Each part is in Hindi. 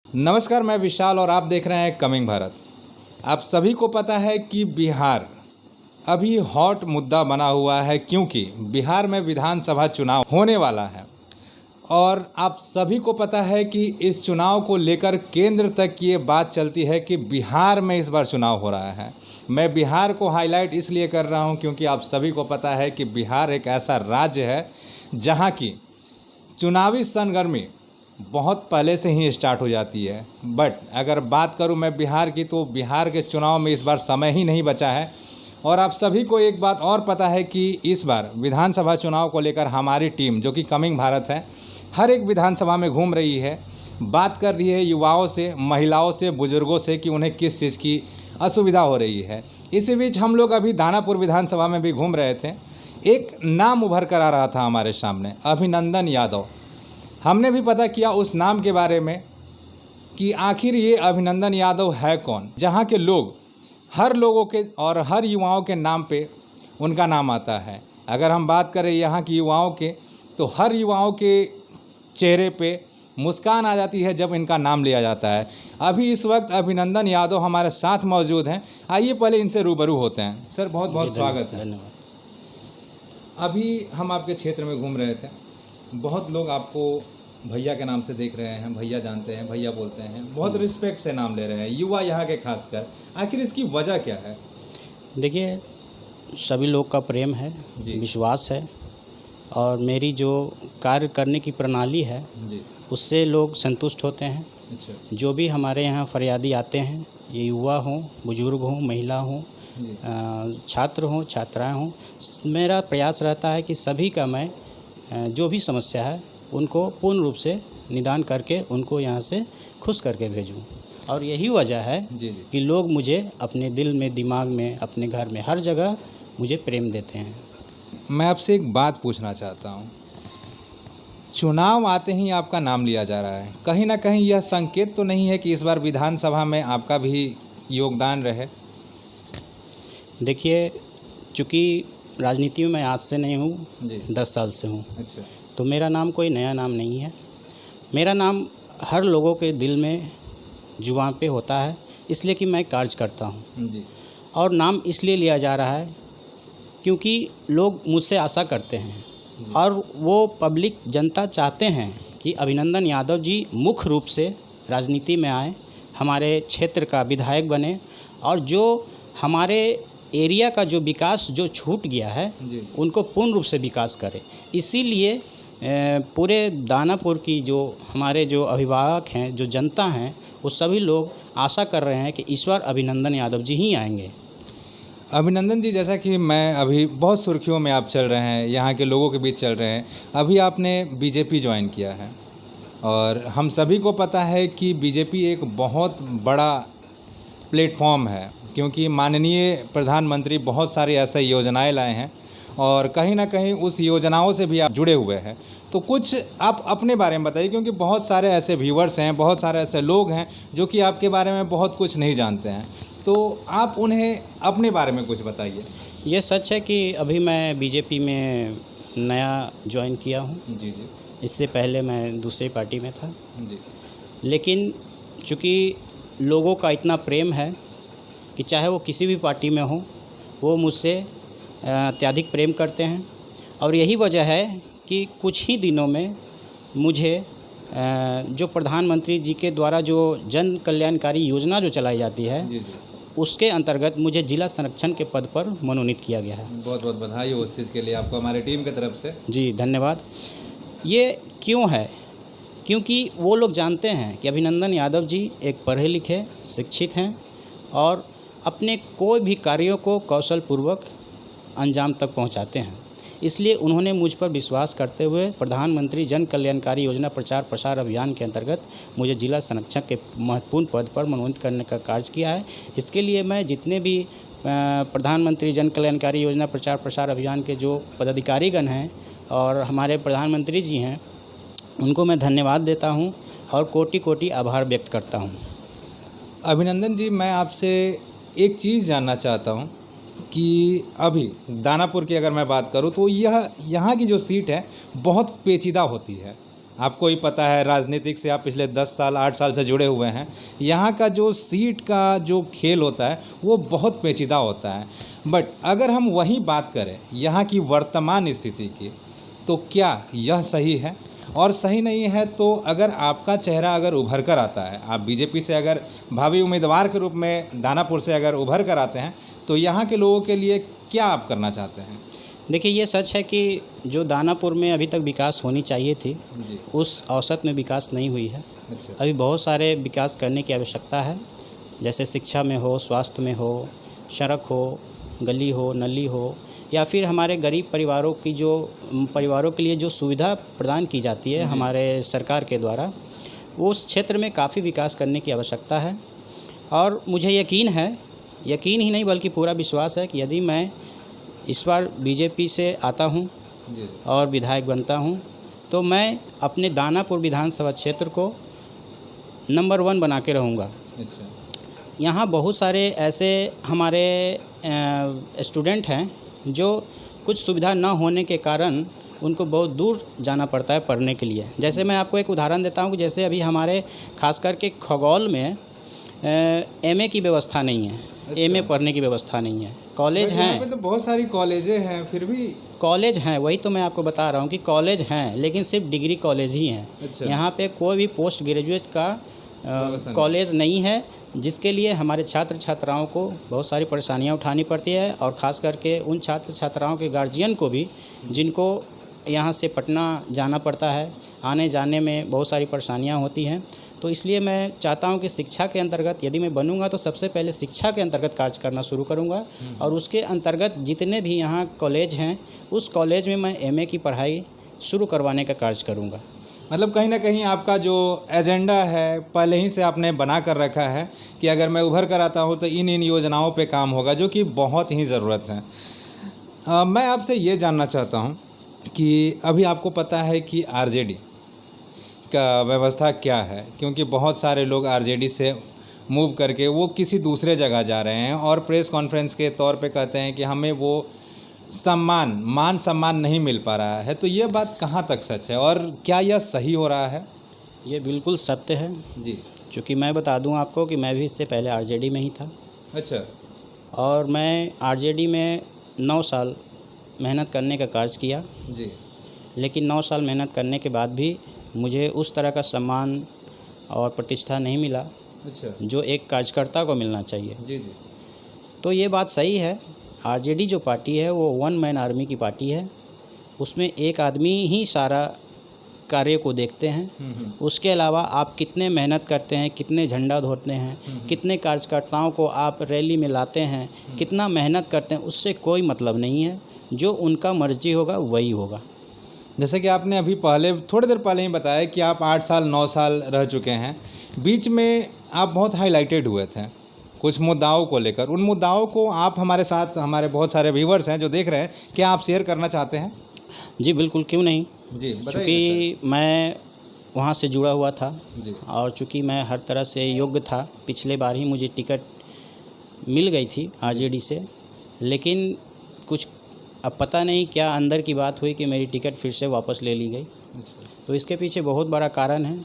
नमस्कार, मैं विशाल और आप देख रहे हैं कमिंग भारत। आप सभी को पता है कि बिहार अभी हॉट मुद्दा बना हुआ है क्योंकि बिहार में विधानसभा चुनाव होने वाला है और आप सभी को पता है कि इस चुनाव को लेकर केंद्र तक ये बात चलती है कि बिहार में इस बार चुनाव हो रहा है। मैं बिहार को हाईलाइट इसलिए कर रहा हूँ क्योंकि आप सभी को पता है कि बिहार एक ऐसा राज्य है जहाँ की चुनावी सरगर्मी बहुत पहले से ही स्टार्ट हो जाती है। बट अगर बात करूं मैं बिहार की, तो बिहार के चुनाव में इस बार समय ही नहीं बचा है। और आप सभी को एक बात और पता है कि इस बार विधानसभा चुनाव को लेकर हमारी टीम जो कि कमिंग भारत है, हर एक विधानसभा में घूम रही है, बात कर रही है युवाओं से, महिलाओं से, बुजुर्गों से कि उन्हें किस चीज़ की असुविधा हो रही है। इसी बीच हम लोग अभी दानापुर विधानसभा में भी घूम रहे थे। एक नाम उभर कर आ रहा था हमारे सामने, अभिनंदन यादव। हमने भी पता किया उस नाम के बारे में कि आखिर ये अभिनंदन यादव है कौन, जहाँ के लोग हर लोगों के और हर युवाओं के नाम पे उनका नाम आता है। अगर हम बात करें यहाँ की युवाओं के, तो हर युवाओं के चेहरे पे मुस्कान आ जाती है जब इनका नाम लिया जाता है। अभी इस वक्त अभिनंदन यादव हमारे साथ मौजूद हैं। आइए पहले इनसे रूबरू होते हैं। सर, बहुत बहुत स्वागत है। धन्यवाद। अभी हम आपके क्षेत्र में घूम रहे थे, बहुत लोग आपको भैया के नाम से देख रहे हैं, भैया जानते हैं, भैया बोलते हैं, बहुत रिस्पेक्ट से नाम ले रहे हैं, युवा यहाँ के खासकर। आखिर इसकी वजह क्या है? देखिए, सभी लोग का प्रेम है, विश्वास है और मेरी जो कार्य करने की प्रणाली है जी, उससे लोग संतुष्ट होते हैं। अच्छा, जो भी हमारे यहाँ फरियादी आते हैं, ये युवा हों, बुजुर्ग हों, महिला हों, छात्र हों, छात्राएं हों, मेरा प्रयास रहता है कि सभी का मैं जो भी समस्या है उनको पूर्ण रूप से निदान करके उनको यहाँ से खुश करके भेजूँ। और यही वजह है कि लोग मुझे अपने दिल में, दिमाग में, अपने घर में, हर जगह मुझे प्रेम देते हैं। मैं आपसे एक बात पूछना चाहता हूँ। चुनाव आते ही आपका नाम लिया जा रहा है, कहीं ना कहीं यह संकेत तो नहीं है कि इस बार विधानसभा में आपका भी योगदान रहे? देखिए, चूँकि राजनीति में आज से नहीं हूँ, 10 साल से हूँ। अच्छा, तो मेरा नाम कोई नया नाम नहीं है। मेरा नाम हर लोगों के दिल में, जुबान पे होता है, इसलिए कि मैं कार्य करता हूँ जी। और नाम इसलिए लिया जा रहा है क्योंकि लोग मुझसे आशा करते हैं और वो पब्लिक, जनता चाहते हैं कि अभिनंदन यादव जी मुख्य रूप से राजनीति में आए, हमारे क्षेत्र का विधायक बने और जो हमारे एरिया का जो विकास जो छूट गया है उनको पूर्ण रूप से विकास करे। इसीलिए पूरे दानापुर की जो हमारे जो अभिभावक हैं, जो जनता हैं, वो सभी लोग आशा कर रहे हैं कि इस बार अभिनंदन यादव जी ही आएंगे। अभिनंदन जी, जैसा कि मैं अभी बहुत सुर्खियों में आप चल रहे हैं, यहाँ के लोगों के बीच चल रहे हैं। अभी आपने बीजेपी ज्वाइन किया है और हम सभी को पता है कि बीजेपी एक बहुत बड़ा प्लेटफॉर्म है क्योंकि माननीय प्रधानमंत्री बहुत सारी ऐसी योजनाएं लाए हैं और कहीं ना कहीं उस योजनाओं से भी आप जुड़े हुए हैं। तो कुछ आप अपने बारे में बताइए क्योंकि बहुत सारे ऐसे व्यूवर्स हैं, बहुत सारे ऐसे लोग हैं जो कि आपके बारे में बहुत कुछ नहीं जानते हैं। तो आप उन्हें अपने बारे में कुछ बताइए। ये सच है कि अभी मैं बीजेपी में नया ज्वाइन किया हूँ। जी जी। इससे पहले मैं दूसरी पार्टी में था जी। लेकिन चूँकि लोगों का इतना प्रेम है कि चाहे वो किसी भी पार्टी में हो, वो मुझसे अत्यधिक प्रेम करते हैं और यही वजह है कि कुछ ही दिनों में मुझे जो प्रधानमंत्री जी के द्वारा जो जन कल्याणकारी योजना जो चलाई जाती है उसके अंतर्गत मुझे जिला संरक्षण के पद पर मनोनीत किया गया है। बहुत बहुत बधाई हो उस चीज़ के लिए आपको हमारी टीम की तरफ से। जी, धन्यवाद। ये क्यों है? क्योंकि वो लोग जानते हैं कि अभिनंदन यादव जी एक पढ़े लिखे, शिक्षित हैं और अपने कोई भी कार्यों को कौशलपूर्वक अंजाम तक पहुंचाते हैं। इसलिए उन्होंने मुझ पर विश्वास करते हुए प्रधानमंत्री जन कल्याणकारी योजना प्रचार प्रसार अभियान के अंतर्गत मुझे जिला संरक्षक के महत्वपूर्ण पद पर मनोनीत करने का कार्य किया है। इसके लिए मैं जितने भी प्रधानमंत्री जन कल्याणकारी योजना प्रचार प्रसार अभियान के जो पदाधिकारीगण हैं और हमारे प्रधानमंत्री जी हैं, उनको मैं धन्यवाद देता हूं और कोटि कोटि आभार व्यक्त करता हूं। अभिनंदन जी, मैं आपसे एक चीज़ जानना चाहता हूं कि अभी दानापुर की अगर मैं बात करूं तो यह यहाँ की जो सीट है बहुत पेचीदा होती है। आपको ही पता है, राजनीतिक से आप पिछले 10 साल 8 साल से जुड़े हुए हैं। यहाँ का जो सीट का जो खेल होता है वो बहुत पेचीदा होता है। बट अगर हम वही बात करें यहाँ की वर्तमान स्थिति की, तो क्या यह सही है? और सही नहीं है तो अगर आपका चेहरा अगर उभर कर आता है, आप बीजेपी से अगर भावी उम्मीदवार के रूप में दानापुर से अगर उभर कर आते हैं, तो यहाँ के लोगों के लिए क्या आप करना चाहते हैं? देखिए, ये सच है कि जो दानापुर में अभी तक विकास होनी चाहिए थी, जी। उस औसत में विकास नहीं हुई है। अच्छा। अभी बहुत सारे विकास करने की आवश्यकता है, जैसे शिक्षा में हो, स्वास्थ्य में हो, सड़क हो, गली हो, नली हो, या फिर हमारे गरीब परिवारों के लिए जो सुविधा प्रदान की जाती है हमारे सरकार के द्वारा, उस क्षेत्र में काफ़ी विकास करने की आवश्यकता है। और मुझे यकीन ही नहीं बल्कि पूरा विश्वास है कि यदि मैं इस बार बीजेपी से आता हूं और विधायक बनता हूं, तो मैं अपने दानापुर विधानसभा क्षेत्र को नंबर 1 बना के रहूँगा। अच्छा। यहाँ बहुत सारे ऐसे हमारे स्टूडेंट हैं जो कुछ सुविधा न होने के कारण उनको बहुत दूर जाना पड़ता है पढ़ने के लिए। जैसे मैं आपको एक उदाहरण देता हूँ कि जैसे अभी हमारे खास करके खगौल में एमए की व्यवस्था नहीं है। अच्छा। एमए पढ़ने की व्यवस्था नहीं है। कॉलेज हैं, यहाँ पे तो बहुत सारी कॉलेजें हैं, फिर भी कॉलेज हैं, वही तो मैं आपको बता रहा हूँ कि कॉलेज हैं, लेकिन सिर्फ डिग्री कॉलेज ही हैं। अच्छा। यहाँ पे कोई भी पोस्ट ग्रेजुएट का कॉलेज नहीं है, जिसके लिए हमारे छात्र छात्राओं को बहुत सारी परेशानियाँ उठानी पड़ती है। और ख़ास करके उन छात्र छात्राओं के गार्जियन को भी, जिनको यहाँ से पटना जाना पड़ता है, आने जाने में बहुत सारी परेशानियाँ होती हैं। तो इसलिए मैं चाहता हूँ कि शिक्षा के अंतर्गत यदि मैं बनूँगा तो सबसे पहले शिक्षा के अंतर्गत कार्य करना शुरू करूँगा, और उसके अंतर्गत जितने भी यहाँ कॉलेज हैं उस कॉलेज में मैं एमए की पढ़ाई शुरू करवाने का कार्य करूँगा। मतलब कहीं ना कहीं आपका जो एजेंडा है पहले ही से आपने बना कर रखा है कि अगर मैं उभर कर आता हूँ तो इन योजनाओं पे काम होगा, जो कि बहुत ही ज़रूरत है। मैं आपसे ये जानना चाहता हूँ कि अभी आपको पता है कि आरजेडी का व्यवस्था क्या है, क्योंकि बहुत सारे लोग आरजेडी से मूव करके वो किसी दूसरे जगह जा रहे हैं और प्रेस कॉन्फ्रेंस के तौर पे कहते हैं कि हमें वो मान सम्मान नहीं मिल पा रहा है। तो ये बात कहाँ तक सच है और क्या यह सही हो रहा है? ये बिल्कुल सत्य है जी। चूँकि मैं बता दूं आपको कि मैं भी इससे पहले आरजेडी में ही था। अच्छा। और मैं आरजेडी में 9 साल मेहनत करने का कार्य किया। जी। लेकिन 9 साल मेहनत करने के बाद भी मुझे उस तरह का सम्मान और प्रतिष्ठा नहीं मिला अच्छा। जो एक कार्यकर्ता को मिलना चाहिए। जी जी। तो ये बात सही है, आरजेडी जो पार्टी है वो 1 मैन आर्मी की पार्टी है। उसमें एक आदमी ही सारा कार्य को देखते हैं। उसके अलावा आप कितने मेहनत करते हैं, कितने झंडा धोते हैं, कितने कार्यकर्ताओं को आप रैली में लाते हैं, कितना मेहनत करते हैं, उससे कोई मतलब नहीं है। जो उनका मर्जी होगा वही होगा। जैसे कि आपने अभी थोड़ी देर पहले ही बताया कि आप 8 साल 9 साल रह चुके हैं। बीच में आप बहुत हाईलाइटेड हुए थे कुछ मुद्दाओं को लेकर। उन मुद्दाओं को आप हमारे साथ, हमारे बहुत सारे व्यूवर्स हैं जो देख रहे हैं, क्या आप शेयर करना चाहते हैं? जी बिल्कुल, क्यों नहीं। जी चूँकि मैं वहाँ से जुड़ा हुआ था जी। और चूँकि मैं हर तरह से योग्य था, पिछले बार ही मुझे टिकट मिल गई थी आरजेडी से, लेकिन कुछ अब पता नहीं क्या अंदर की बात हुई कि मेरी टिकट फिर से वापस ले ली गई। तो इसके पीछे बहुत बड़ा कारण है।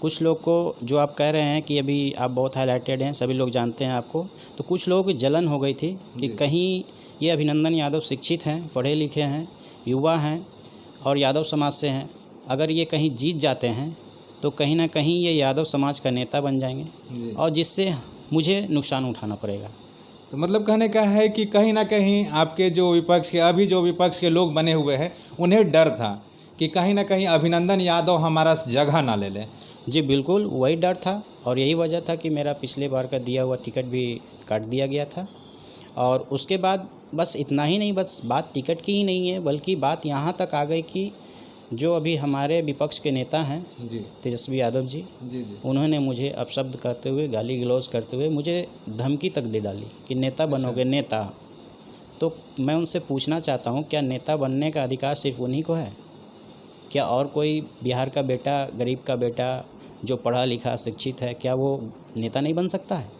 कुछ लोग को, जो आप कह रहे हैं कि अभी आप बहुत हाईलाइटेड हैं, सभी लोग जानते हैं आपको, तो कुछ लोगों की जलन हो गई थी कि कहीं ये अभिनंदन यादव शिक्षित हैं, पढ़े लिखे हैं, युवा हैं और यादव समाज से हैं, अगर ये कहीं जीत जाते हैं तो कहीं ना कहीं ये यादव समाज का नेता बन जाएंगे और जिससे मुझे नुकसान उठाना पड़ेगा। तो मतलब कहने का है कि कहीं ना कहीं आपके जो विपक्ष के लोग बने हुए हैं, उन्हें डर था कि कहीं ना कहीं अभिनंदन यादव हमारा जगह ना ले लें। जी बिल्कुल, वही डर था और यही वजह था कि मेरा पिछले बार का दिया हुआ टिकट भी काट दिया गया था। और उसके बाद बस इतना ही नहीं, बस बात टिकट की ही नहीं है, बल्कि बात यहाँ तक आ गई कि जो अभी हमारे विपक्ष के नेता हैं जी तेजस्वी यादव जी, उन्होंने मुझे अपशब्द करते हुए, गाली गलौज करते हुए मुझे धमकी तक दे डाली कि नेता बनोगे। नेता, तो मैं उनसे पूछना चाहता हूँ, क्या नेता बनने का अधिकार सिर्फ उन्हीं को है? क्या और कोई बिहार का बेटा, गरीब का बेटा जो पढ़ा लिखा शिक्षित है, क्या वो नेता नहीं बन सकता है?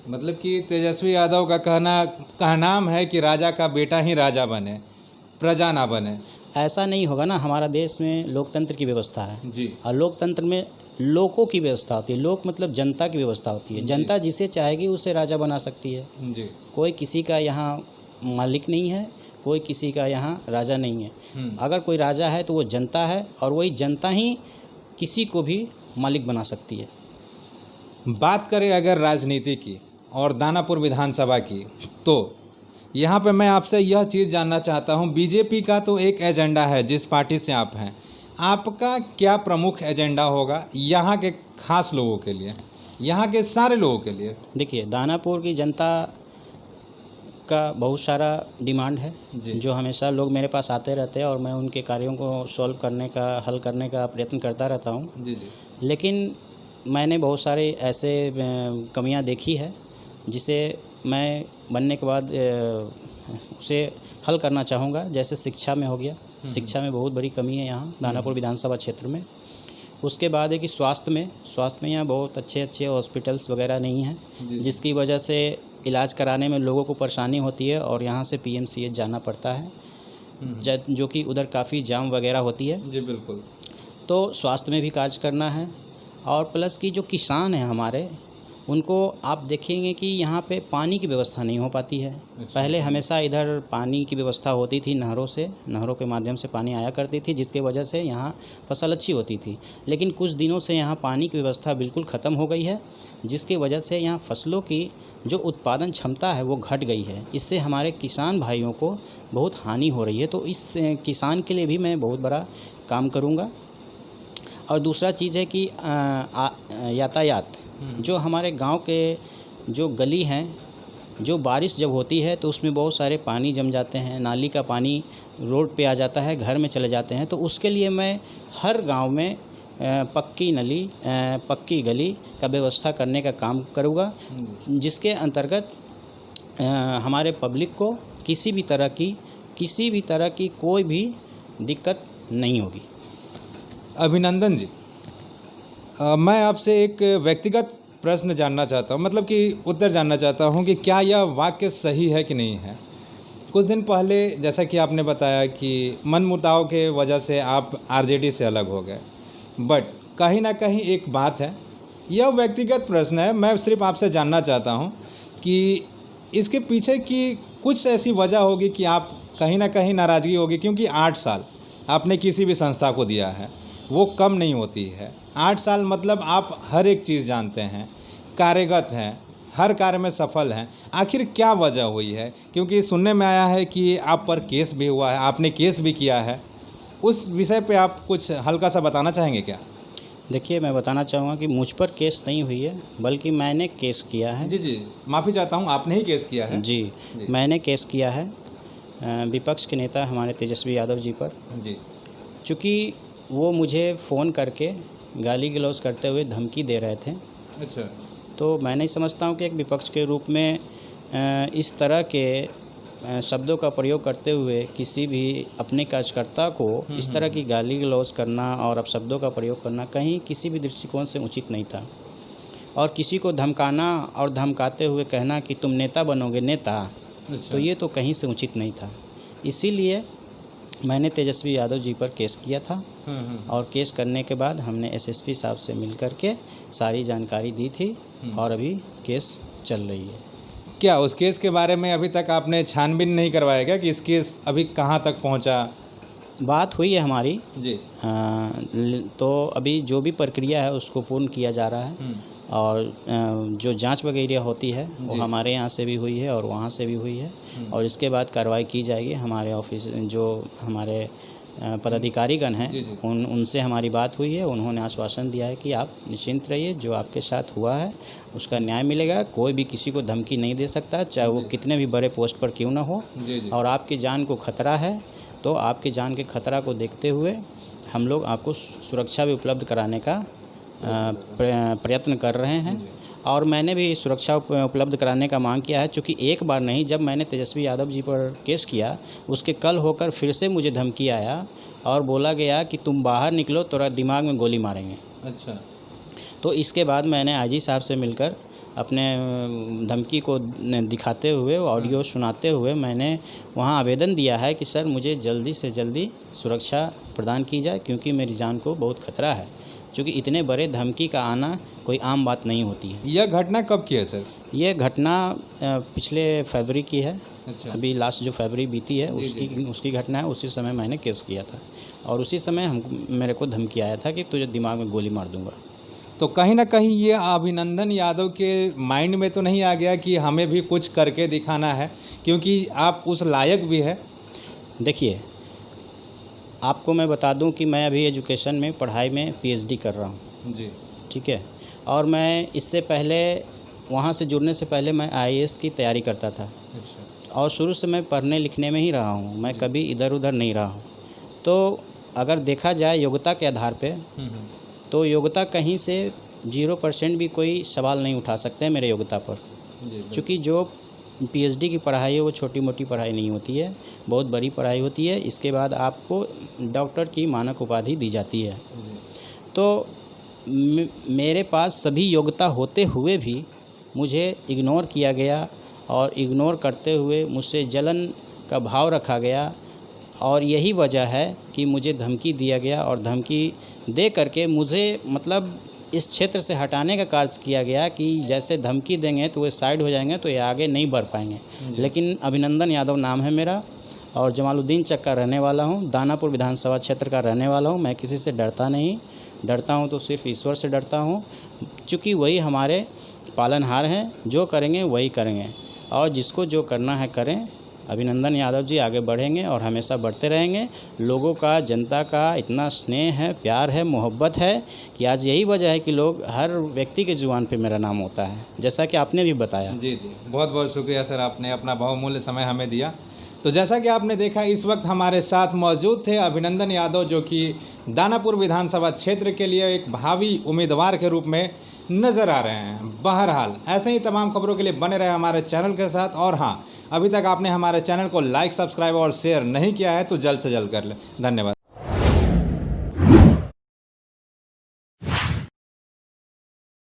मतलब कि तेजस्वी यादव का कहनाम है कि राजा का बेटा ही राजा बने, प्रजा ना बने। ऐसा नहीं होगा ना, हमारा देश में लोकतंत्र की व्यवस्था है जी और लोकतंत्र में लोगों की व्यवस्था होती है। लोक मतलब जनता की व्यवस्था होती है। जनता जिसे चाहेगी उसे राजा बना सकती है। जी। कोई किसी का यहाँ मालिक नहीं है, कोई किसी का यहाँ राजा नहीं है। अगर कोई राजा है तो वो जनता है और वही जनता ही किसी को भी मालिक बना सकती है। बात करें अगर राजनीति की और दानापुर विधानसभा की, तो यहाँ पे मैं आपसे यह चीज़ जानना चाहता हूँ, बीजेपी का तो एक एजेंडा है जिस पार्टी से आप हैं, आपका क्या प्रमुख एजेंडा होगा यहाँ के खास लोगों के लिए, यहाँ के सारे लोगों के लिए? देखिए, दानापुर की जनता का बहुत सारा डिमांड है जो हमेशा लोग मेरे पास आते रहते हैं और मैं उनके कार्यों को सॉल्व करने का, हल करने का प्रयत्न करता रहता हूँ। जी जी। लेकिन मैंने बहुत सारे ऐसे कमियां देखी है जिसे मैं बनने के बाद उसे हल करना चाहूँगा। जैसे शिक्षा में हो गया, शिक्षा में बहुत बड़ी कमी है यहाँ दानापुर विधानसभा क्षेत्र में। उसके बाद है कि स्वास्थ्य में यहाँ बहुत अच्छे हॉस्पिटल्स वगैरह नहीं हैं, जिसकी वजह से इलाज कराने में लोगों को परेशानी होती है और यहाँ से PMCH जाना पड़ता है, जो कि उधर काफ़ी जाम वगैरह होती है। जी बिल्कुल। तो स्वास्थ्य में भी कार्य करना है और प्लस कि जो किसान हैं हमारे, उनको आप देखेंगे कि यहाँ पे पानी की व्यवस्था नहीं हो पाती है। पहले हमेशा इधर पानी की व्यवस्था होती थी, नहरों के माध्यम से पानी आया करती थी, जिसके वजह से यहाँ फसल अच्छी होती थी। लेकिन कुछ दिनों से यहाँ पानी की व्यवस्था बिल्कुल ख़त्म हो गई है, जिसकी वजह से यहाँ फसलों की जो उत्पादन क्षमता है वो घट गई है। इससे हमारे किसान भाइयों को बहुत हानि हो रही है। तो इस किसान के लिए भी मैं बहुत बड़ा काम करूँगा। और दूसरा चीज़ है कि यातायात, जो हमारे गांव के जो गली हैं, जो बारिश जब होती है तो उसमें बहुत सारे पानी जम जाते हैं, नाली का पानी रोड पे आ जाता है, घर में चले जाते हैं। तो उसके लिए मैं हर गांव में पक्की नली, पक्की गली का व्यवस्था करने का काम करूँगा, जिसके अंतर्गत हमारे पब्लिक को किसी भी तरह की कोई भी दिक्कत नहीं होगी। अभिनंदन जी, मैं आपसे एक व्यक्तिगत प्रश्न जानना चाहता हूँ, मतलब कि उत्तर जानना चाहता हूँ कि क्या यह वाक्य सही है कि नहीं है। कुछ दिन पहले जैसा कि आपने बताया कि मनमुटाव के वजह से आप RJD से अलग हो गए, बट कहीं ना कहीं एक बात है, यह व्यक्तिगत प्रश्न है, मैं सिर्फ आपसे जानना चाहता हूँ कि इसके पीछे की कुछ ऐसी वजह होगी कि आप कहीं ना कहीं नाराज़गी होगी, क्योंकि 8 साल आपने किसी भी संस्था को दिया है, वो कम नहीं होती है। 8 साल मतलब आप हर एक चीज़ जानते हैं, कार्यगत हैं, हर कार्य में सफल हैं। आखिर क्या वजह हुई है? क्योंकि सुनने में आया है कि आप पर केस भी हुआ है, आपने केस भी किया है, उस विषय पे आप कुछ हल्का सा बताना चाहेंगे क्या? देखिए, मैं बताना चाहूँगा कि मुझ पर केस नहीं हुई है, बल्कि मैंने केस किया है। जी, माफ़ी चाहता हूँ, आपने ही केस किया है? जी। मैंने केस किया है विपक्ष के नेता हमारे तेजस्वी यादव जी पर। जी। चूँकि वो मुझे फ़ोन करके गाली गलौज करते हुए धमकी दे रहे थे। अच्छा। तो मैं नहीं समझता हूँ कि एक विपक्ष के रूप में इस तरह के शब्दों का प्रयोग करते हुए किसी भी अपने कार्यकर्ता को इस तरह की गाली गलौज करना और अपशब्दों का प्रयोग करना कहीं किसी भी दृष्टिकोण से उचित नहीं था। और किसी को धमकाना और धमकाते हुए कहना कि तुम नेता बनोगे, नेता, तो ये तो कहीं से उचित नहीं था। इसीलिए मैंने तेजस्वी यादव जी पर केस किया था और केस करने के बाद हमने SSP साहब से मिल कर के सारी जानकारी दी थी और अभी केस चल रही है। क्या उस केस के बारे में अभी तक आपने छानबीन नहीं करवाया क्या कि इस केस अभी कहाँ तक पहुँचा? बात हुई है हमारी जी। तो अभी जो भी प्रक्रिया है उसको पूर्ण किया जा रहा है और जो जांच वगैरह होती है वो हमारे यहाँ से भी हुई है और वहाँ से भी हुई है और इसके बाद कार्रवाई की जाएगी। हमारे ऑफिस जो हमारे पदाधिकारीगण हैं उनसे हमारी बात हुई है, उन्होंने आश्वासन दिया है कि आप निश्चिंत रहिए, जो आपके साथ हुआ है उसका न्याय मिलेगा। कोई भी किसी को धमकी नहीं दे सकता, चाहे वो कितने भी बड़े पोस्ट पर क्यों ना हो। और आपकी जान को खतरा है तो आपकी जान के खतरा को देखते हुए हम लोग आपको सुरक्षा भी उपलब्ध कराने का प्रयत्न कर रहे हैं और मैंने भी सुरक्षा उपलब्ध कराने का मांग किया है। चूँकि एक बार नहीं, जब मैंने तेजस्वी यादव जी पर केस किया उसके कल होकर फिर से मुझे धमकी आया और बोला गया कि तुम बाहर निकलो, तुम्हारा दिमाग में गोली मारेंगे। अच्छा। तो इसके बाद मैंने IG साहब से मिलकर अपने धमकी को दिखाते हुए, ऑडियो सुनाते हुए मैंने वहाँ आवेदन दिया है कि सर मुझे जल्दी से जल्दी सुरक्षा प्रदान की जाए, क्योंकि मेरी जान को बहुत खतरा है। क्योंकि इतने बड़े धमकी का आना कोई आम बात नहीं होती है। यह घटना कब की है सर? ये घटना पिछले फरवरी की है। अच्छा। अभी लास्ट जो फरवरी बीती है उसकी घटना है। उसी समय मैंने केस किया था और उसी समय मेरे को धमकी आया था कि तुझे दिमाग में गोली मार दूंगा। तो कहीं ना कहीं ये अभिनंदन यादव के माइंड में तो नहीं आ गया कि हमें भी कुछ करके दिखाना है, क्योंकि आप उस लायक भी है? देखिए, आपको मैं बता दूं कि मैं अभी एजुकेशन में पढ़ाई में पीएचडी कर रहा हूं जी। ठीक है। और मैं इससे पहले वहाँ से जुड़ने से पहले मैं आईएएस की तैयारी करता था। अच्छा। और शुरू से मैं पढ़ने लिखने में ही रहा हूँ, मैं कभी इधर उधर नहीं रहा हूँ। तो अगर देखा जाए योग्यता के आधार पे, तो योग्यता कहीं से 0% भी कोई सवाल नहीं उठा सकते मेरे योग्यता पर। क्योंकि जो पीएचडी की पढ़ाई है वो छोटी मोटी पढ़ाई नहीं होती है, बहुत बड़ी पढ़ाई होती है। इसके बाद आपको डॉक्टर की मानक उपाधि दी जाती है। तो मेरे पास सभी योग्यता होते हुए भी मुझे इग्नोर किया गया और इग्नोर करते हुए मुझसे जलन का भाव रखा गया। और यही वजह है कि मुझे धमकी दिया गया और धमकी दे करके मुझे मतलब इस क्षेत्र से हटाने का कार्य किया गया कि जैसे धमकी देंगे तो वे साइड हो जाएंगे तो ये आगे नहीं बढ़ पाएंगे। लेकिन अभिनंदन यादव नाम है मेरा और जमालुद्दीन चक का रहने वाला हूँ, दानापुर विधानसभा क्षेत्र का रहने वाला हूँ। मैं किसी से डरता नहीं, डरता हूँ तो सिर्फ ईश्वर से डरता हूँ, क्योंकि वही हमारे पालनहार हैं। जो करेंगे वही करेंगे और जिसको जो करना है करें। अभिनंदन यादव जी आगे बढ़ेंगे और हमेशा बढ़ते रहेंगे। लोगों का, जनता का इतना स्नेह है, प्यार है, मोहब्बत है कि आज यही वजह है कि लोग, हर व्यक्ति के जुबान पे मेरा नाम होता है, जैसा कि आपने भी बताया। जी जी, बहुत बहुत शुक्रिया सर, आपने अपना बहुमूल्य समय हमें दिया। तो जैसा कि आपने देखा, इस वक्त हमारे साथ मौजूद थे अभिनंदन यादव, जो कि दानापुर विधानसभा क्षेत्र के लिए एक भावी उम्मीदवार के रूप में नज़र आ रहे हैं। बहरहाल ऐसे ही तमाम खबरों के लिए बने रहे हमारे चैनल के साथ। और हाँ, अभी तक आपने हमारे चैनल को लाइक, सब्सक्राइब और शेयर नहीं किया है तो जल्द से जल्द कर लें। धन्यवाद।